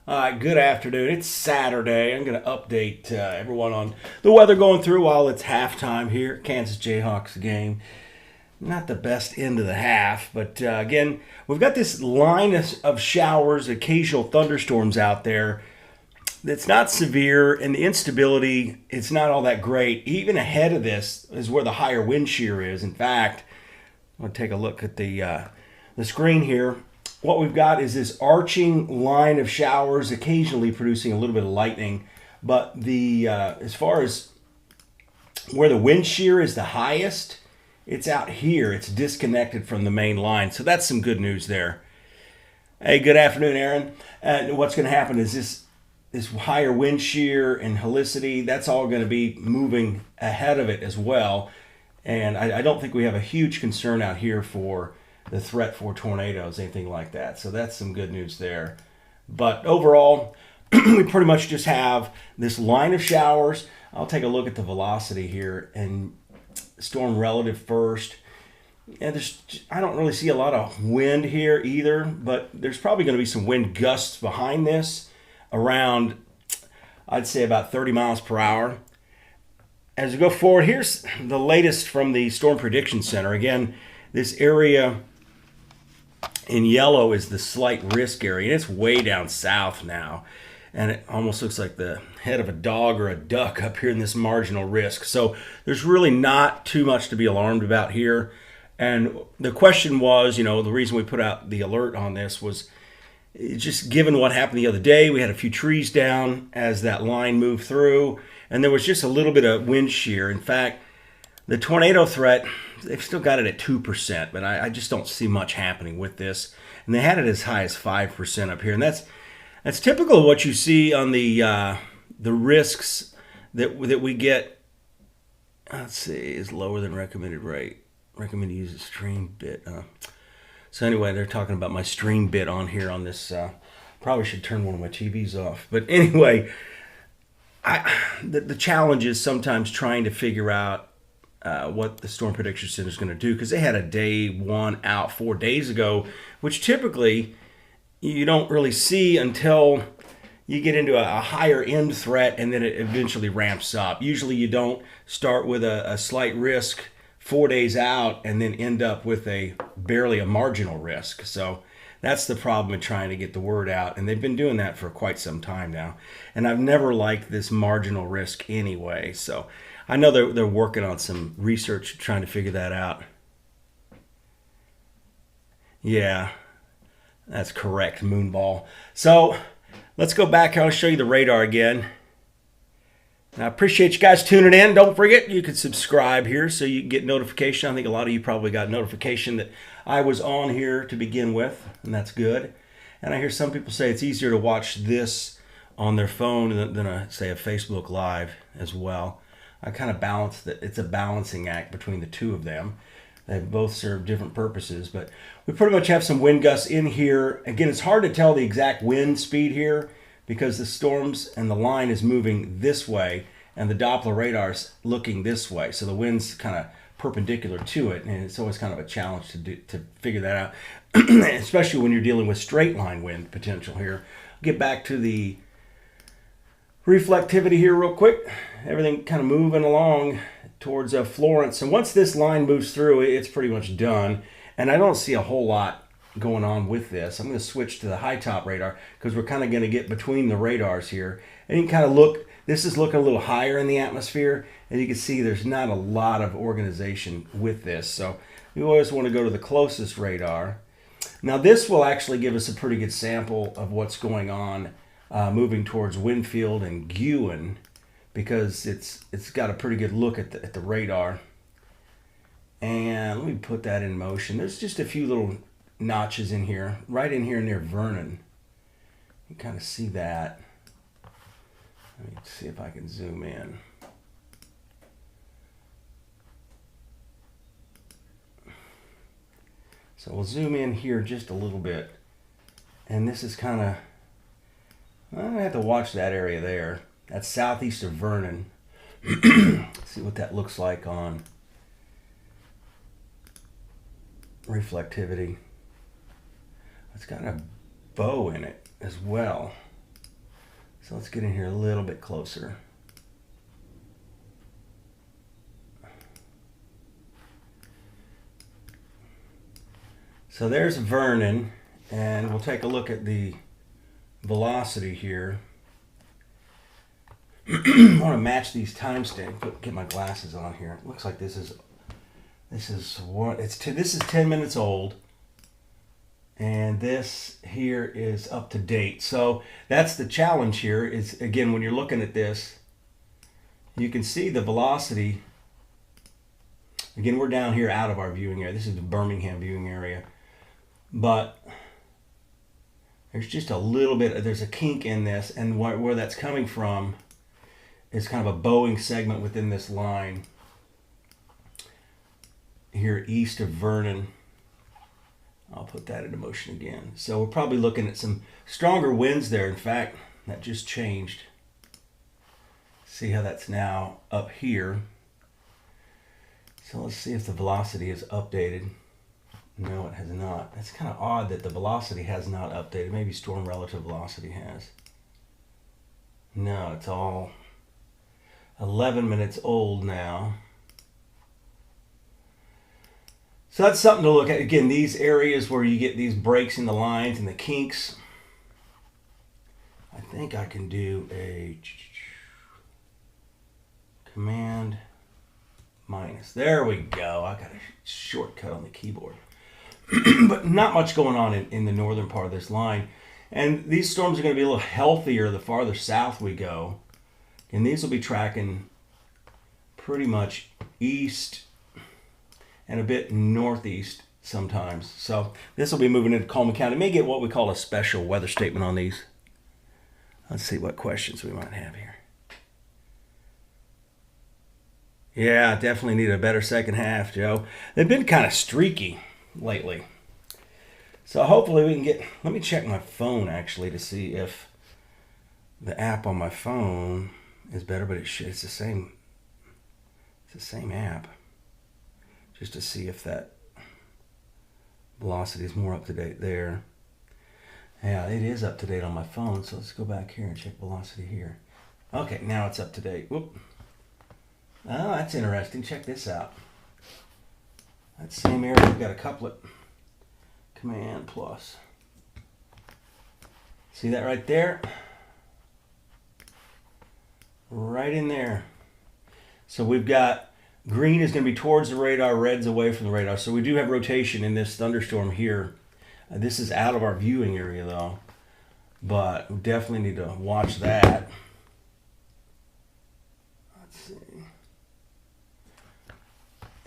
Good afternoon. It's Saturday. I'm going to update everyone on the weather going through while it's halftime here at Kansas Jayhawks game. Not the best end of the half, but again, we've got this line of showers, occasional thunderstorms out there. It's not severe, and the instability, it's not all that great. Even ahead of this is where the higher wind shear is. In fact, I'm going to take a look at the screen here. What we've got is this arching line of showers, occasionally producing a little bit of lightning. But the as far as where the wind shear is the highest, it's out here. It's disconnected from the main line. So that's some good news there. Hey, good afternoon, Aaron. And what's going to happen is this higher wind shear and helicity, that's all going to be moving ahead of it as well. And I don't think we have a huge concern out here for the threat for tornadoes, anything like that. So that's some good news there. But overall, we pretty much just have this line of showers. I'll take a look at the velocity here and storm relative first. And I don't really see a lot of wind here either, but there's probably going to be some wind gusts behind this around, I'd say about 30 miles per hour. As we go forward, here's the latest from the Storm Prediction Center. Again, this area in yellow is the slight risk area, and it's way down south now. And it almost looks like the head of a dog or a duck up here in this marginal risk. So there's really not too much to be alarmed about here. And the question was, the reason we put out the alert on this was just given what happened the other day, we had a few trees down as that line moved through, and there was just a little bit of wind shear. In fact, the tornado threat, they've still got it at 2%, but I just don't see much happening with this. And they had it as high as 5% up here, and that's typical of what you see on the risks that we get. Let's see, is lower than recommended rate. Recommend to use a stream bit. So anyway, they're talking about my stream bit on here on this. Probably should turn one of my TVs off. But anyway, the challenge is sometimes trying to figure out what the Storm Prediction Center is going to do, because they had a day one out 4 days ago, which typically you don't really see until you get into a higher end threat, and then it eventually ramps up. Usually you don't start with a slight risk 4 days out and then end up with barely a marginal risk. So that's the problem in trying to get the word out, and they've been doing that for quite some time now. And I've never liked this marginal risk anyway. So I know they're working on some research trying to figure that out. Yeah, that's correct, Moonball. So let's go back. I'll show you the radar again. I appreciate you guys tuning in. Don't forget, you can subscribe here so you can get notification. I think a lot of you probably got notification that I was on here to begin with, and that's good. And I hear some people say it's easier to watch this on their phone than say, a Facebook Live as well. I kind of balance that. It's a balancing act between the two of them. They both serve different purposes, but we pretty much have some wind gusts in here. Again, it's hard to tell the exact wind speed here because the storms and the line is moving this way and the Doppler radar's looking this way. So the wind's kind of perpendicular to it, and it's always kind of a challenge to figure that out, especially when you're dealing with straight line wind potential here. I'll get back to the reflectivity here real quick. Everything kind of moving along towards Florence. And once this line moves through, it's pretty much done. And I don't see a whole lot going on with this. I'm going to switch to the high top radar because we're kind of going to get between the radars here. And you can kind of look, this is looking a little higher in the atmosphere. And you can see there's not a lot of organization with this. So we always want to go to the closest radar. Now this will actually give us a pretty good sample of what's going on moving towards Winfield and Guin, because it's got a pretty good look at the radar. And let me put that in motion. There's just a few little notches in here, right in here near Vernon. You kind of see that. Let me see if I can zoom in. So we'll zoom in here just a little bit. And this is kind of, I have to watch that area there. That's southeast of Vernon. See what that looks like on reflectivity. It's got a bow in it as well. So let's get in here a little bit closer. So there's Vernon, and we'll take a look at the velocity here. I want to match these timestamps. Get my glasses on here. It looks like this is 10 minutes old, and this here is up to date. So that's the challenge here. Is again, when you're looking at this, you can see the velocity. Again, we're down here out of our viewing area. This is the Birmingham viewing area, but there's just a little bit. There's a kink in this, and where that's coming from is kind of a bowing segment within this line here east of Vernon. I'll put that into motion again. So we're probably looking at some stronger winds there. In fact, that just changed. See how that's now up here. So let's see if the velocity is updated. No, it has not. That's kind of odd that the velocity has not updated. Maybe storm relative velocity has. No, it's all 11 minutes old now. So that's something to look at. Again, these areas where you get these breaks in the lines and the kinks. I think I can do a command minus. There we go. I got a shortcut on the keyboard. But not much going on in the northern part of this line. And these storms are going to be a little healthier the farther south we go. And these will be tracking pretty much east and a bit northeast sometimes. So this will be moving into Coleman County. May get what we call a special weather statement on these. Let's see what questions we might have here. Yeah, definitely need a better second half, Joe. They've been kind of streaky lately. So hopefully we can get... Let me check my phone, actually, to see if the app on my phone is better, but it's the same. It's the same app. Just to see if that velocity is more up to date there. Yeah, it is up to date on my phone, so let's go back here and check velocity here. Okay, now it's up to date. Whoop. Oh, that's interesting. Check this out. That same area, we've got a couplet. Command plus. See that right there? Right in there. So we've got green is going to be towards the radar, red's away from the radar. So we do have rotation in this thunderstorm here. This is out of our viewing area though, but we definitely need to watch that. Let's see.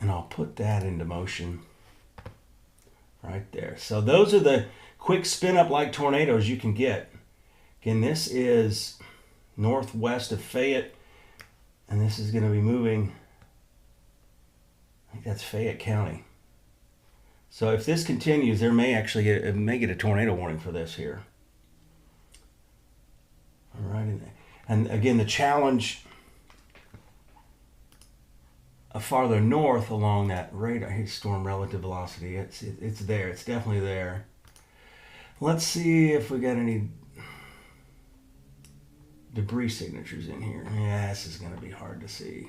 And I'll put that into motion right there. So those are the quick spin up like tornadoes you can get. Again, this is northwest of Fayette, and this is going to be moving, I think that's Fayette County. So if this continues, there may actually get a tornado warning for this here. All right, and again, the challenge farther north along that radar, here's storm relative velocity. It's there. It's definitely there. Let's see if we got any debris signatures in here. Yeah, this is going to be hard to see.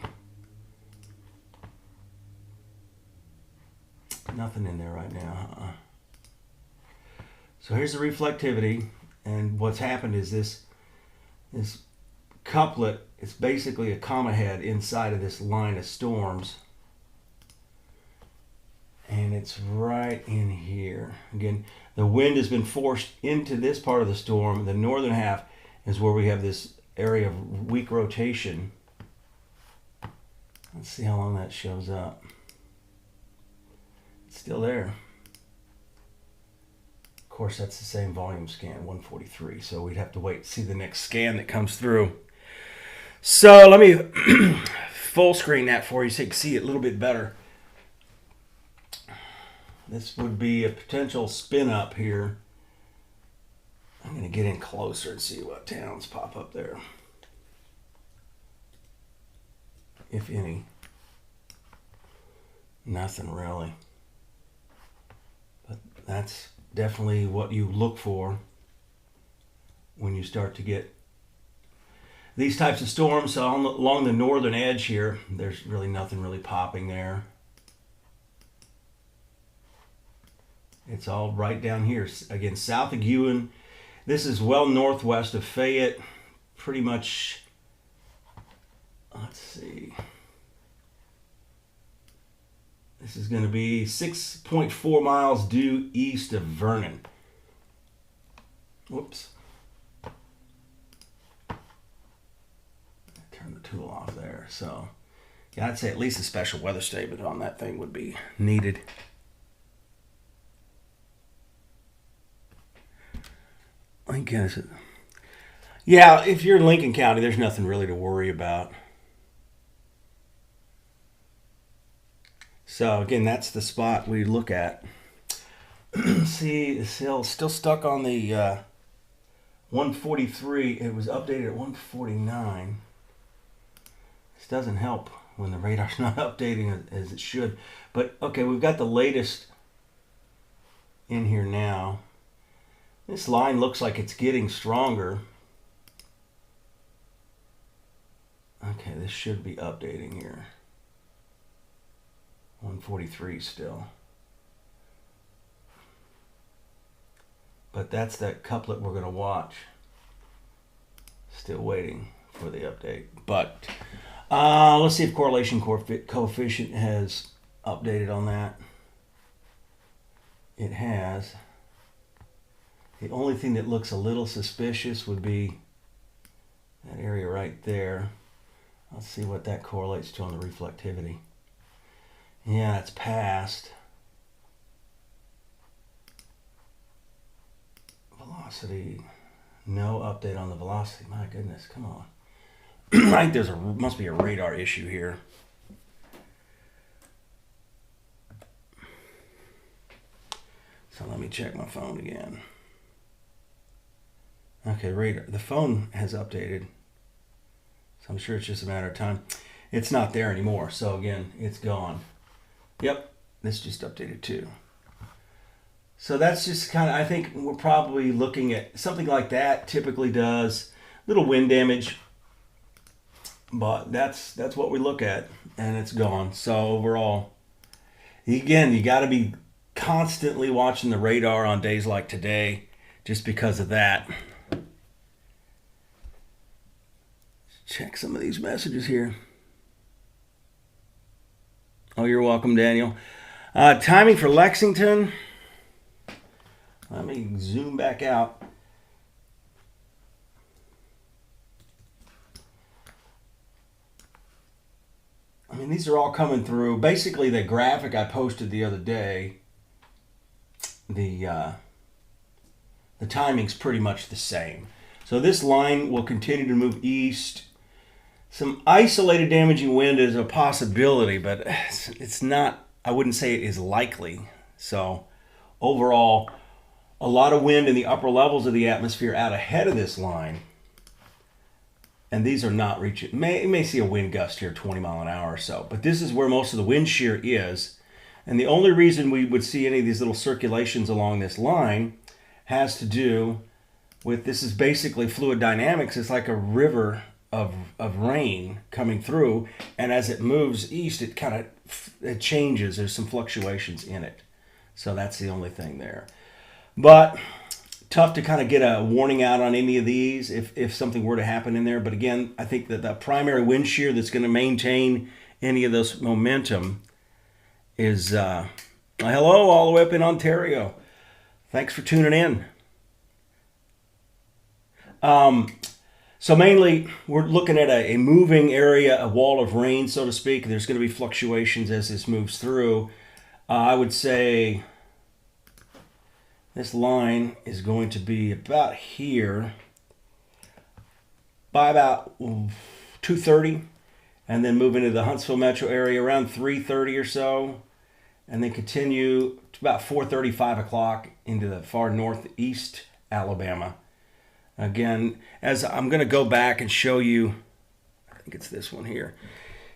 Nothing in there right now. So here's the reflectivity, and what's happened is this couplet, it's basically a comma head inside of this line of storms, and it's right in here. Again, the wind has been forced into this part of the storm. The northern half is where we have this area of weak rotation. Let's see how long that shows up. It's still there. Of course, that's the same volume scan, 143, so we'd have to wait to see the next scan that comes through. So let me full screen that for you so you can see it a little bit better. This would be a potential spin up here. I'm going to get in closer and see what towns pop up there, if any. Nothing really. But that's definitely what you look for when you start to get these types of storms along the northern edge here, there's really nothing really popping there. It's all right down here. Again, south of Ewan. This is well northwest of Fayette. Pretty much, let's see. This is going to be 6.4 miles due east of Vernon. Whoops. Turn the tool off there. So, yeah, I'd say at least a special weather statement on that thing would be needed. I guess it. Yeah, if you're in Lincoln County, there's nothing really to worry about. So again, that's the spot we look at. See, it's still stuck on the 143. It was updated at 149. This doesn't help when the radar's not updating as it should. But okay, we've got the latest in here now. This line looks like it's getting stronger. Okay, this should be updating here. 143 still. But that's that couplet we're going to watch. Still waiting for the update. But let's see if correlation coefficient has updated on that. It has. The only thing that looks a little suspicious would be that area right there. Let's see what that correlates to on the reflectivity. Yeah, it's passed. Velocity. No update on the velocity. My goodness, come on. I think must be a radar issue here. So let me check my phone again. Okay, radar. The phone has updated. So I'm sure it's just a matter of time. It's not there anymore. So again, it's gone. Yep, this just updated too. So that's just kind of, I think we're probably looking at something like that. Typically does little wind damage, but that's what we look at, and it's gone. So overall, again, you got to be constantly watching the radar on days like today, just because of that. Check some of these messages here. Oh, you're welcome, Daniel. Timing for Lexington. Let me zoom back out. I mean, these are all coming through. Basically, the graphic I posted the other day, the timing's pretty much the same. So this line will continue to move east. Some isolated damaging wind is a possibility, but it's not, I wouldn't say it is likely. So overall, a lot of wind in the upper levels of the atmosphere out ahead of this line. And these are not reaching, you may see a wind gust here, 20 mile an hour or so, but this is where most of the wind shear is. And the only reason we would see any of these little circulations along this line has to do with, this is basically fluid dynamics. It's like a river of rain coming through, and as it moves east, it kind of it changes. There's some fluctuations in it. So that's the only thing there. But tough to kind of get a warning out on any of these if something were to happen in there. But again, I think that the primary wind shear that's going to maintain any of this momentum is hello all the way up in Ontario. Thanks for tuning in. So mainly, we're looking at a moving area, a wall of rain, so to speak. There's going to be fluctuations as this moves through. I would say this line is going to be about here by about 2:30, and then move into the Huntsville metro area around 3:30 or so, and then continue to about 4:30, 5 o'clock into the far northeast Alabama. Again, as I'm going to go back and show you, I think it's this one here.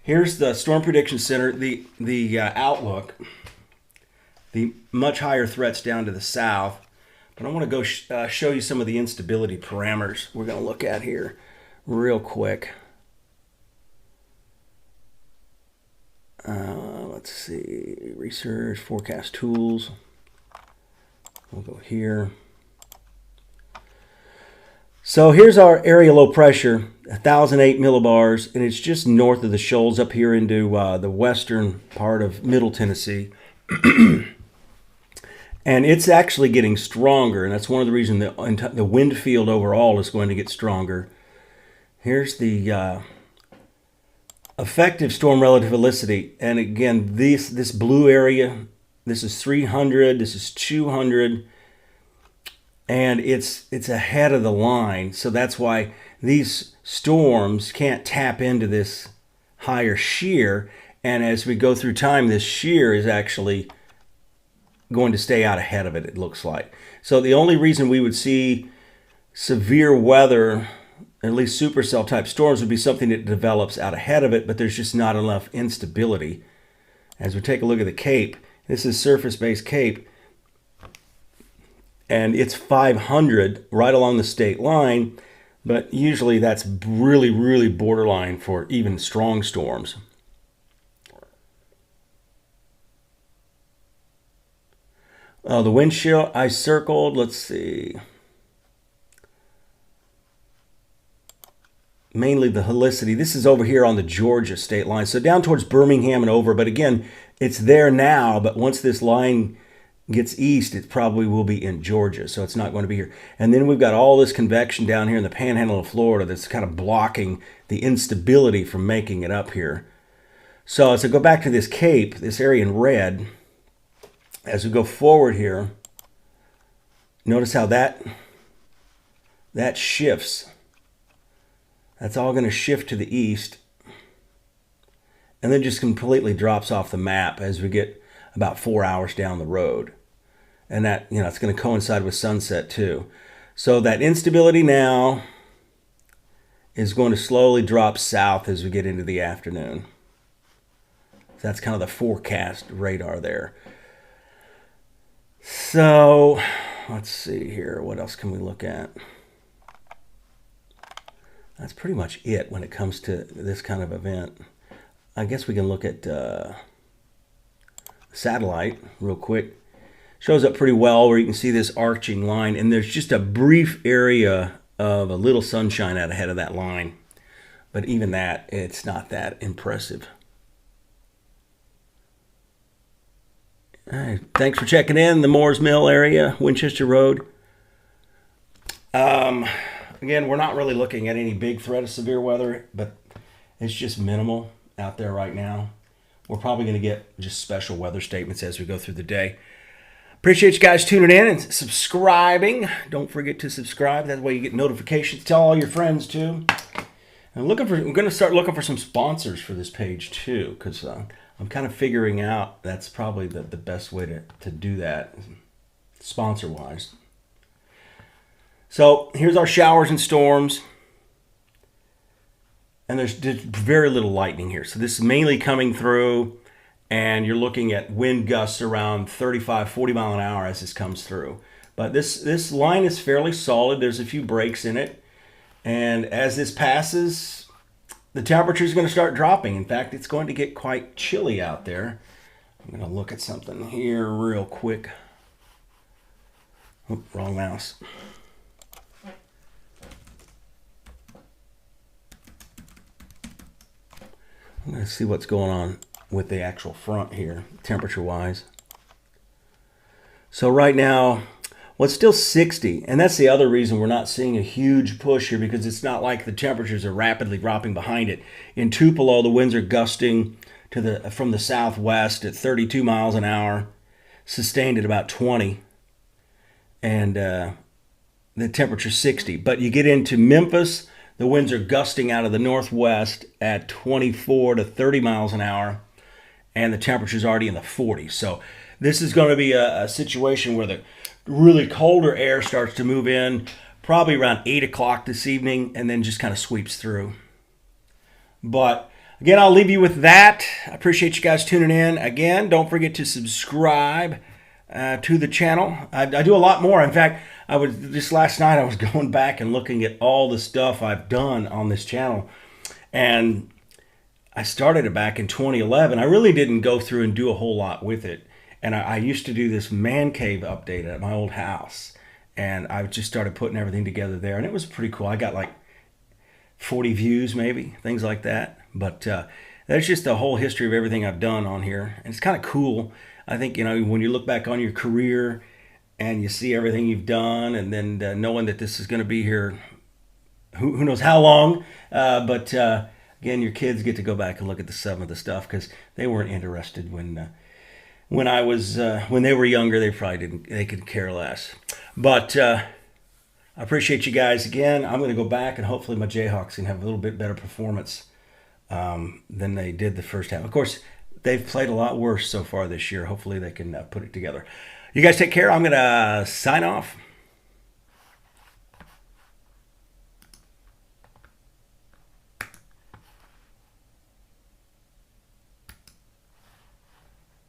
Here's the Storm Prediction Center, the outlook, the much higher threats down to the south. But I want to go show you some of the instability parameters we're going to look at here real quick. Let's see, research, forecast tools. We'll go here. So here's our area low pressure, 1,008 millibars, and it's just north of the shoals up here into the western part of Middle Tennessee. And it's actually getting stronger, and that's one of the reasons the wind field overall is going to get stronger. Here's the effective storm relative helicity, and again, this blue area, this is 300, this is 200, and it's ahead of the line, so that's why these storms can't tap into this higher shear, and as we go through time, this shear is actually going to stay out ahead of it, it looks like. So the only reason we would see severe weather, at least supercell type storms, would be something that develops out ahead of it, but there's just not enough instability. As we take a look at the Cape, this is surface-based Cape, and it's 500 right along the state line, but usually that's really, really borderline for even strong storms. The wind chill I circled, let's see. Mainly the helicity. This is over here on the Georgia state line. So down towards Birmingham and over. But again, it's there now. But once this line gets east, it probably will be in Georgia. So it's not going to be here. And then we've got all this convection down here in the panhandle of Florida that's kind of blocking the instability from making it up here. So as I go back to this Cape, this area in red, as we go forward here, notice how that shifts. That's all going to shift to the east, and then just completely drops off the map as we get about 4 hours down the road. And that, it's going to coincide with sunset too. So that instability now is going to slowly drop south as we get into the afternoon. So that's kind of the forecast radar there. So let's see here. What else can we look at? That's pretty much it when it comes to this kind of event. I guess we can look at satellite real quick. Shows up pretty well where you can see this arching line, and there's just a brief area of a little sunshine out ahead of that line. But even that, it's not that impressive. All right, thanks for checking in the Moores Mill area, Winchester Road. Again, we're not really looking at any big threat of severe weather, but it's just minimal out there right now. We're probably going to get just special weather statements as we go through the day. Appreciate you guys tuning in and subscribing. Don't forget to subscribe. That way you get notifications. Tell all your friends too. And I'm going to start looking for some sponsors for this page too, because I'm kind of figuring out that's probably the best way to do that, sponsor-wise. So here's our showers and storms. And there's very little lightning here. So this is mainly coming through, and you're looking at wind gusts around 35, 40 mile an hour as this comes through. But this line is fairly solid. There's a few breaks in it. And as this passes, the temperature is going to start dropping. In fact, it's going to get quite chilly out there. I'm going to look at something here real quick. Oh, wrong mouse. I'm going to see what's going on with the actual front here, temperature-wise. So right now, well, it's still 60, and that's the other reason we're not seeing a huge push here, because it's not like the temperatures are rapidly dropping behind it. In Tupelo, the winds are gusting from the southwest at 32 miles an hour, sustained at about 20, and the temperature's 60. But you get into Memphis, the winds are gusting out of the northwest at 24 to 30 miles an hour, and the temperature's already in the 40s. So this is going to be a situation where the really colder air starts to move in probably around 8 o'clock this evening, and then just kind of sweeps through. But again, I'll leave you with that. I appreciate you guys tuning in. Again, don't forget to subscribe. to the channel. I do a lot more. In fact, I was just last night. I was going back and looking at all the stuff I've done on this channel, and I started it back in 2011. I really didn't go through and do a whole lot with it. And I used to do this man cave update at my old house, and I just started putting everything together there, and it was pretty cool. I got like 40 views, maybe, things like that. But that's just the whole history of everything I've done on here, and it's kind of cool. I think, when you look back on your career and you see everything you've done, and then knowing that this is going to be here, who knows how long, but again, your kids get to go back and look at some of the stuff because they weren't interested when I was when they were younger. They probably didn't. They could care less. But I appreciate you guys again. I'm going to go back and hopefully my Jayhawks can have a little bit better performance than they did the first half. Of course, they've played a lot worse so far this year. Hopefully they can put it together. You guys take care. I'm going to sign off.